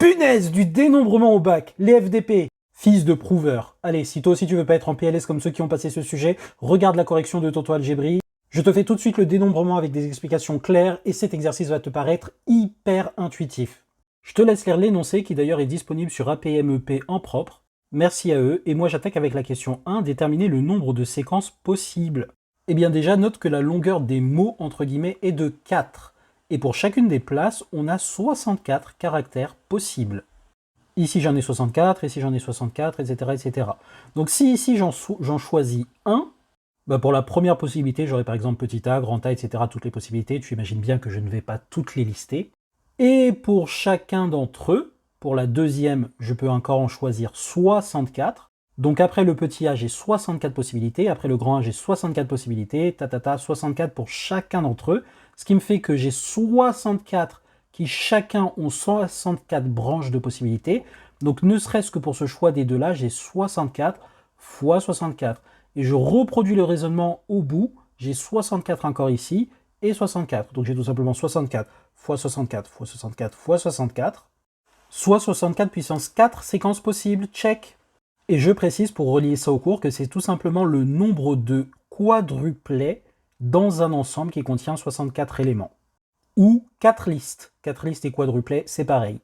Punaise, du dénombrement au bac, les FDP, fils de prouveur. Allez, si toi aussi tu veux pas être en PLS comme ceux qui ont passé ce sujet, regarde la correction de Tonton Algebri. Je te fais tout de suite le dénombrement avec des explications claires et cet exercice va te paraître hyper intuitif. Je te laisse lire l'énoncé qui d'ailleurs est disponible sur APMEP en propre. Merci à eux, et moi j'attaque avec la question 1, déterminer le nombre de séquences possibles. Eh bien déjà, note que la longueur des mots, entre guillemets, est de 4. Et pour chacune des places, on a 64 caractères possibles. Ici j'en ai 64, ici j'en ai 64, etc. etc. Donc si ici j'en choisis un, bah pour la première possibilité, j'aurai par exemple petit a, grand A, etc. Toutes les possibilités, tu imagines bien que je ne vais pas toutes les lister. Et pour chacun d'entre eux, pour la deuxième, je peux encore en choisir 64. Donc après le petit a, j'ai 64 possibilités, après le grand a, j'ai 64 possibilités, 64 pour chacun d'entre eux, ce qui me fait que j'ai 64 qui chacun ont 64 branches de possibilités. Donc ne serait-ce que pour ce choix des deux là, j'ai 64 fois 64. Et je reproduis le raisonnement au bout, j'ai 64 encore ici, et 64. Donc j'ai tout simplement 64 fois 64 fois 64 fois 64, soit 64 puissance 4 séquences possibles, check. Et je précise pour relier ça au cours que c'est tout simplement le nombre de quadruplets dans un ensemble qui contient 64 éléments. Ou 4 listes. 4 listes et quadruplets, c'est pareil.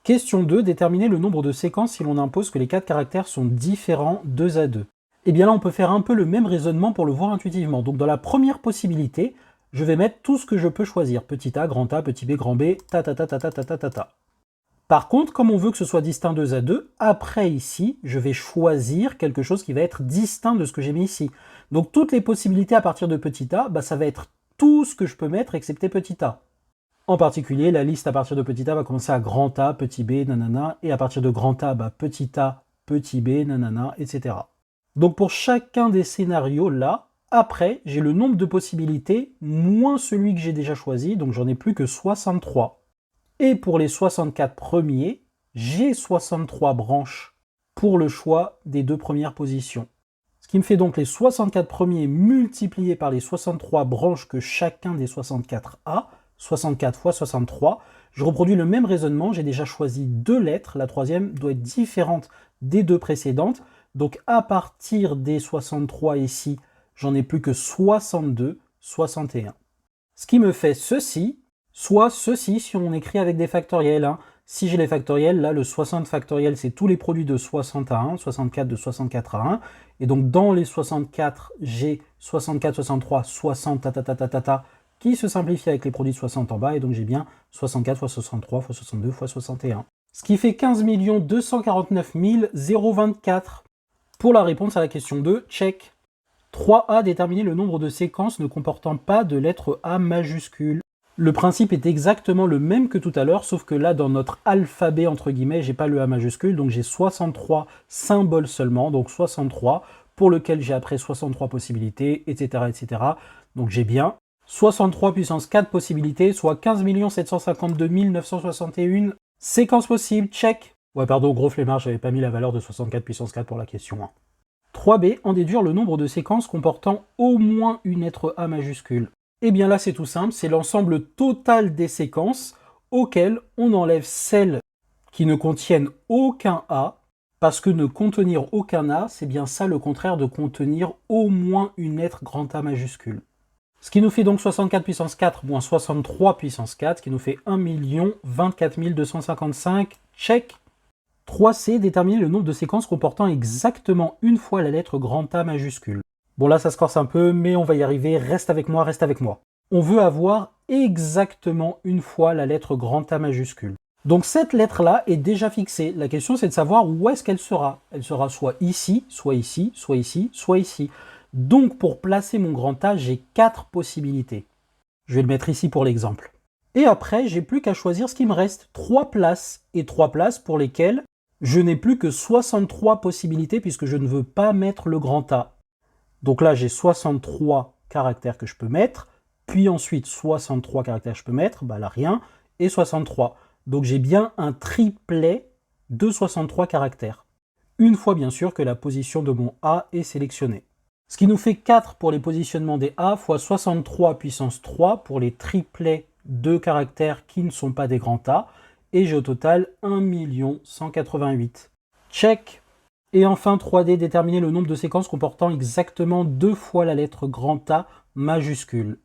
Question 2, déterminer le nombre de séquences si l'on impose que les 4 caractères sont différents 2 à 2. Et bien là, on peut faire un peu le même raisonnement pour le voir intuitivement. Donc dans la première possibilité, je vais mettre tout ce que je peux choisir. Petit a, grand A, petit b, grand B, ta. Par contre, comme on veut que ce soit distinct 2 à 2, après ici, je vais choisir quelque chose qui va être distinct de ce que j'ai mis ici. Donc toutes les possibilités à partir de petit a, bah, ça va être tout ce que je peux mettre excepté petit a. En particulier, la liste à partir de petit a va commencer à grand A, petit b, nanana, et à partir de grand A, bah, petit a, petit b, nanana, etc. Donc pour chacun des scénarios là, après, j'ai le nombre de possibilités moins celui que j'ai déjà choisi, donc j'en ai plus que 63. Et pour les 64 premiers, j'ai 63 branches pour le choix des deux premières positions. Ce qui me fait donc les 64 premiers multipliés par les 63 branches que chacun des 64 a, 64 fois 63. Je reproduis le même raisonnement, j'ai déjà choisi deux lettres, la troisième doit être différente des deux précédentes. Donc à partir des 63 ici, j'en ai plus que 62, 61. Ce qui me fait ceci, soit ceci si on écrit avec des factoriels. Hein. Si j'ai les factoriels, là le 60 factoriel c'est tous les produits de 60 à 1, 64 de 64 à 1. Et donc dans les 64, j'ai 64, 63, 60, qui se simplifie avec les produits de 60 en bas. Et donc j'ai bien 64 fois 63 fois 62 fois 61. Ce qui fait 15 249 024. Pour la réponse à la question 2, check. 3a, déterminer le nombre de séquences ne comportant pas de lettre A majuscule. Le principe est exactement le même que tout à l'heure, sauf que là, dans notre alphabet, entre guillemets, j'ai pas le A majuscule, donc j'ai 63 symboles seulement, donc 63, pour lequel j'ai après 63 possibilités, etc., etc. Donc j'ai bien 63 puissance 4 possibilités, soit 15 752 961 séquences possibles, check. Ouais, pardon, gros flemmard, j'avais pas mis la valeur de 64 puissance 4 pour la question 1. 3b, en déduire le nombre de séquences comportant au moins une lettre A majuscule. Et bien là c'est tout simple, c'est l'ensemble total des séquences auxquelles on enlève celles qui ne contiennent aucun A, parce que ne contenir aucun A, c'est bien ça le contraire de contenir au moins une lettre grand A majuscule. Ce qui nous fait donc 64 puissance 4 moins 63 puissance 4, ce qui nous fait 1 24 255, check. 3c, déterminer le nombre de séquences comportant exactement une fois la lettre grand A majuscule. Bon là ça se corse un peu, mais on va y arriver, reste avec moi, reste avec moi. On veut avoir exactement une fois la lettre grand A majuscule. Donc cette lettre-là est déjà fixée. La question c'est de savoir où est-ce qu'elle sera. Elle sera soit ici, soit ici, soit ici, soit ici. Donc pour placer mon grand A, j'ai 4 possibilités. Je vais le mettre ici pour l'exemple. Et après, j'ai plus qu'à choisir ce qui me reste. 3 places, et 3 places pour lesquelles je n'ai plus que 63 possibilités puisque je ne veux pas mettre le grand A. Donc là, j'ai 63 caractères que je peux mettre, puis ensuite 63 caractères que je peux mettre, bah là rien, et 63. Donc j'ai bien un triplet de 63 caractères. Une fois bien sûr que la position de mon A est sélectionnée. Ce qui nous fait 4 pour les positionnements des A fois 63 puissance 3 pour les triplets de caractères qui ne sont pas des grands A. et j'ai au total 1 188. Check. Et enfin 3D, déterminer le nombre de séquences comportant exactement 2 fois la lettre grand A majuscule.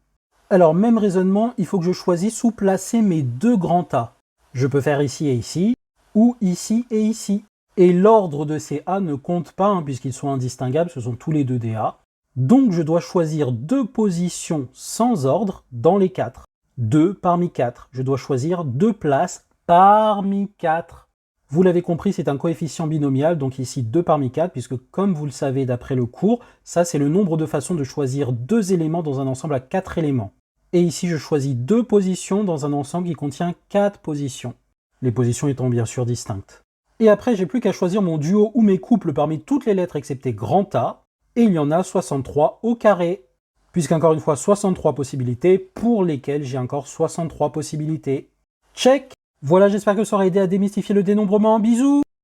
Alors même raisonnement, il faut que je choisisse où placer mes 2 grands A. Je peux faire ici et ici, ou ici et ici. Et l'ordre de ces A ne compte pas, puisqu'ils sont indistinguables, ce sont tous les deux des A. Donc je dois choisir 2 positions sans ordre dans les 4. 2 parmi 4. Je dois choisir 2 places parmi 4. Vous l'avez compris, c'est un coefficient binomial, donc ici 2 parmi 4, puisque comme vous le savez d'après le cours, ça c'est le nombre de façons de choisir 2 éléments dans un ensemble à 4 éléments. Et ici je choisis 2 positions dans un ensemble qui contient 4 positions. Les positions étant bien sûr distinctes. Et après, j'ai plus qu'à choisir mon duo ou mes couples parmi toutes les lettres excepté grand A, et il y en a 63 au carré. Puisqu'encore une fois, 63 possibilités, pour lesquelles j'ai encore 63 possibilités. Check! Voilà, j'espère que ça aura aidé à démystifier le dénombrement. Bisous!